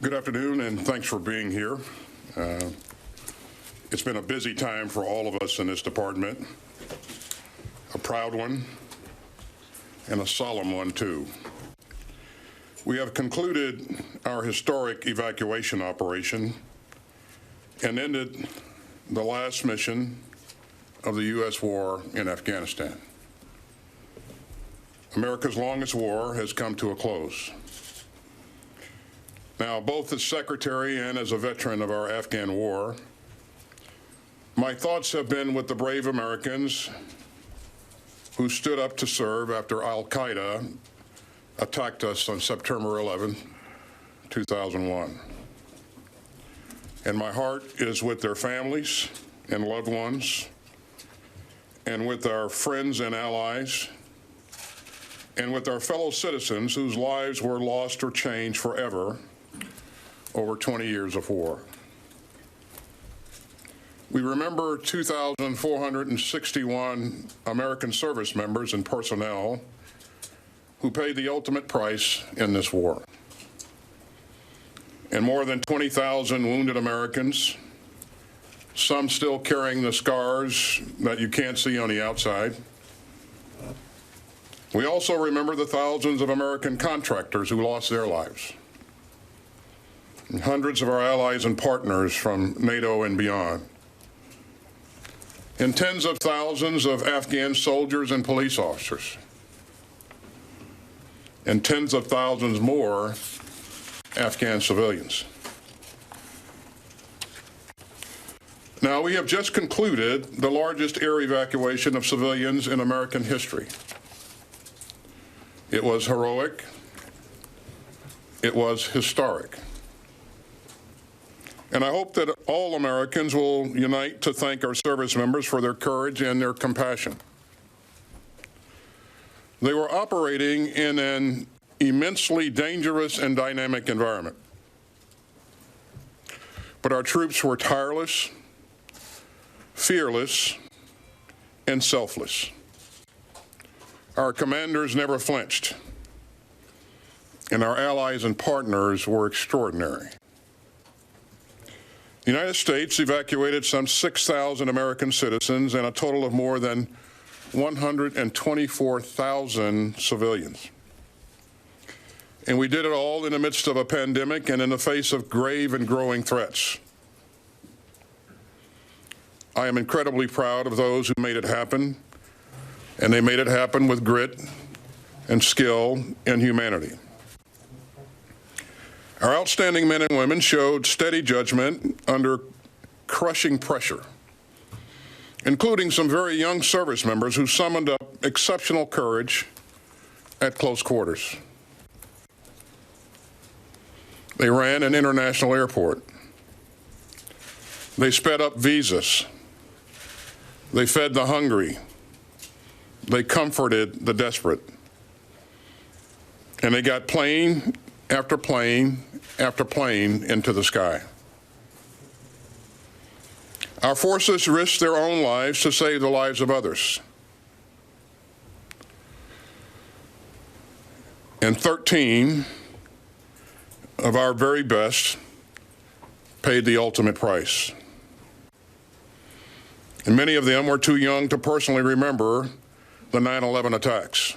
Good afternoon, and thanks for being here. It's been a busy time for all of us in this department, a proud one, and a solemn one, too. We have concluded our historic evacuation operation and ended the last mission of the U.S. war in Afghanistan. America's longest war has come to a close. Now, both as Secretary and as a veteran of our Afghan war, my thoughts have been with the brave Americans who stood up to serve after al-Qaeda attacked us on September 11, 2001. And my heart is with their families and loved ones, and with our friends and allies, and with our fellow citizens whose lives were lost or changed forever over 20 years of war. We remember 2,461 American service members and personnel who paid the ultimate price in this war, and more than 20,000 wounded Americans, some still carrying the scars that you can't see on the outside. We also remember the thousands of American contractors who lost their lives, and hundreds of our allies and partners from NATO and beyond, and tens of thousands of Afghan soldiers and police officers, and tens of thousands more Afghan civilians. Now, we have just concluded the largest air evacuation of civilians in American history. It was heroic. It was historic. And I hope that all Americans will unite to thank our service members for their courage and their compassion. They were operating in an immensely dangerous and dynamic environment. But our troops were tireless, fearless, and selfless. Our commanders never flinched, and our allies and partners were extraordinary. The United States evacuated some 6,000 American citizens and a total of more than 124,000 civilians. And we did it all in the midst of a pandemic and in the face of grave and growing threats. I am incredibly proud of those who made it happen, and they made it happen with grit and skill and humanity. Our outstanding men and women showed steady judgment under crushing pressure, including some very young service members who summoned up exceptional courage at close quarters. They ran an international airport. They sped up visas. They fed the hungry. They comforted the desperate. And they got plane after plane after plane into the sky. Our forces risked their own lives to save the lives of others. And 13 of our very best paid the ultimate price. And many of them were too young to personally remember the 9/11 attacks.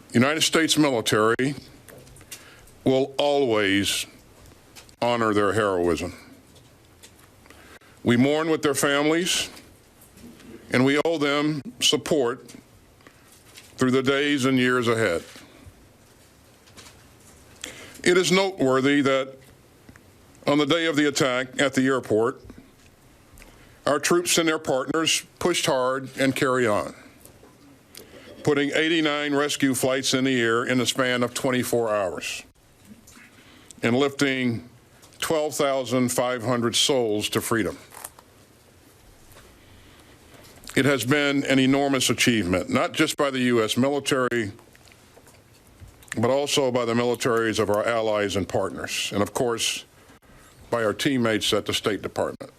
The United States military will always honor their heroism. We mourn with their families, and we owe them support through the days and years ahead. It is noteworthy that on the day of the attack at the airport, our troops and their partners pushed hard and carried on, putting 89 rescue flights in the air in the span of 24 hours and lifting 12,500 souls to freedom. It has been an enormous achievement, not just by the U.S. military, but also by the militaries of our allies and partners, and of course, by our teammates at the State Department.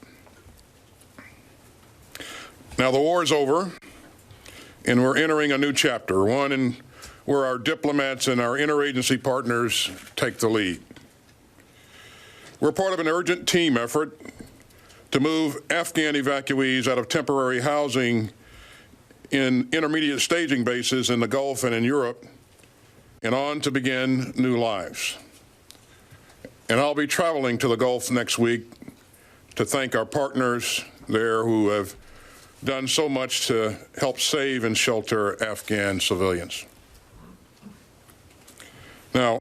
Now, the war is over, and we're entering a new chapter, one in where our diplomats and our interagency partners take the lead. We're part of an urgent team effort to move Afghan evacuees out of temporary housing in intermediate staging bases in the Gulf and in Europe and on to begin new lives. And I'll be traveling to the Gulf next week to thank our partners there who have done so much to help save and shelter Afghan civilians. Now,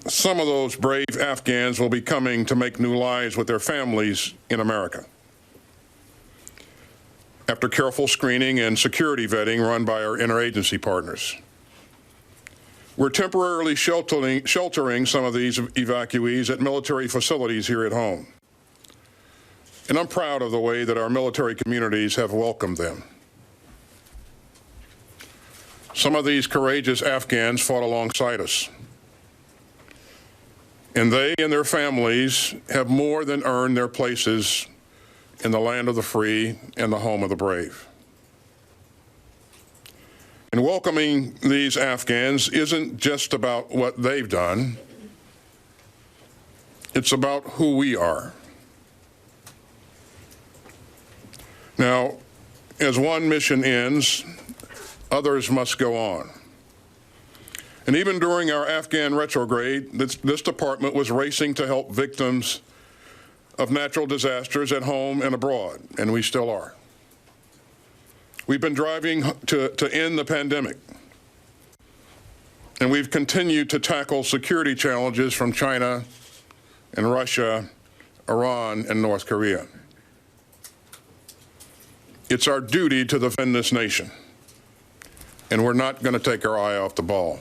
some of those brave Afghans will be coming to make new lives with their families in America after careful screening and security vetting run by our interagency partners. We're temporarily sheltering some of these evacuees at military facilities here at home. And I'm proud of the way that our military communities have welcomed them. Some of these courageous Afghans fought alongside us. And they and their families have more than earned their places in the land of the free and the home of the brave. And welcoming these Afghans isn't just about what they've done. It's about who we are. Now, as one mission ends, others must go on. And even during our Afghan retrograde, this department was racing to help victims of natural disasters at home and abroad, and we still are. We've been driving to end the pandemic, and we've continued to tackle security challenges from China and Russia, Iran, and North Korea. It's our duty to defend this nation, and we're not going to take our eye off the ball.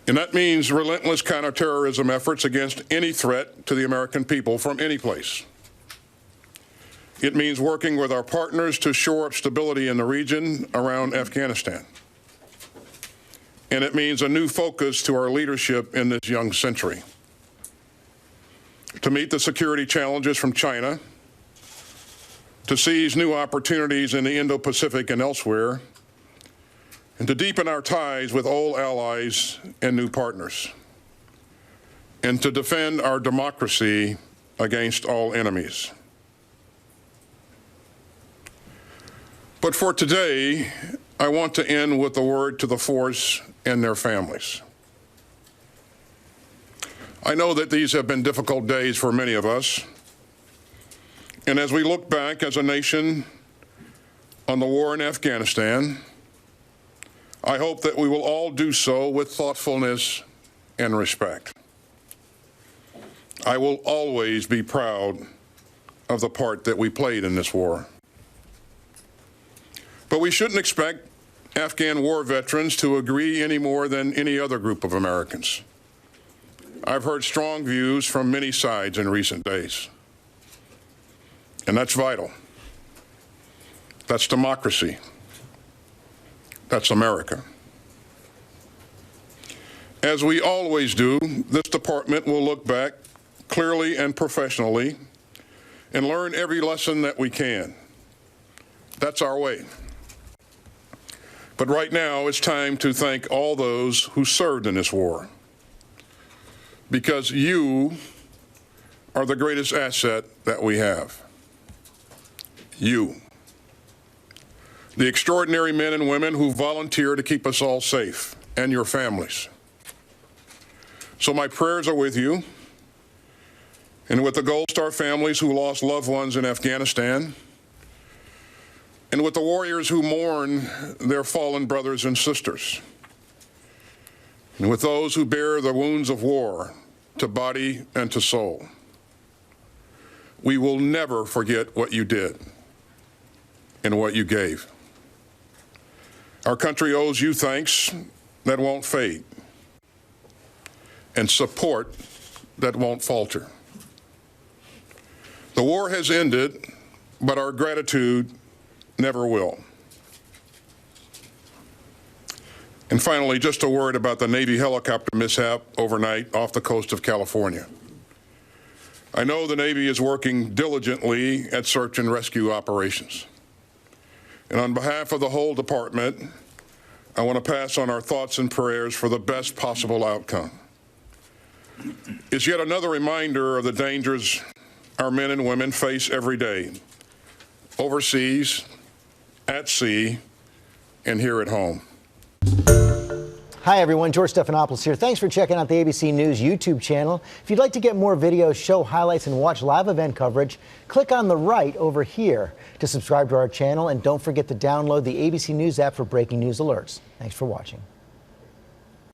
And that means relentless counterterrorism efforts against any threat to the American people from any place. It means working with our partners to shore up stability in the region around Afghanistan. And it means a new focus to our leadership in this young century. To meet the security challenges from China, to seize new opportunities in the Indo-Pacific and elsewhere, and to deepen our ties with old allies and new partners, and to defend our democracy against all enemies. But for today, I want to end with a word to the force and their families. I know that these have been difficult days for many of us, and as we look back as a nation on the war in Afghanistan, I hope that we will all do so with thoughtfulness and respect. I will always be proud of the part that we played in this war. But we shouldn't expect Afghan war veterans to agree any more than any other group of Americans. I've heard strong views from many sides in recent days. And that's vital. That's democracy. That's America. As we always do, this department will look back clearly and professionally and learn every lesson that we can. That's our way. But right now, it's time to thank all those who served in this war, because you are the greatest asset that we have. You. The extraordinary men and women who volunteer to keep us all safe, and your families. So my prayers are with you, and with the Gold Star families who lost loved ones in Afghanistan, and with the warriors who mourn their fallen brothers and sisters, and with those who bear the wounds of war to body and to soul. We will never forget what you did and what you gave. Our country owes you thanks that won't fade, and support that won't falter. The war has ended, but our gratitude never will. And finally, just a word about the Navy helicopter mishap overnight off the coast of California. I know the Navy is working diligently at search and rescue operations. And on behalf of the whole department, I want to pass on our thoughts and prayers for the best possible outcome. It's yet another reminder of the dangers our men and women face every day, overseas, at sea, and here at home. Hi, everyone. George Stephanopoulos here. Thanks for checking out the ABC News YouTube channel. If you'd like to get more videos, show highlights, and watch live event coverage, click on the right over here to subscribe to our channel. And don't forget to download the ABC News app for breaking news alerts. Thanks for watching.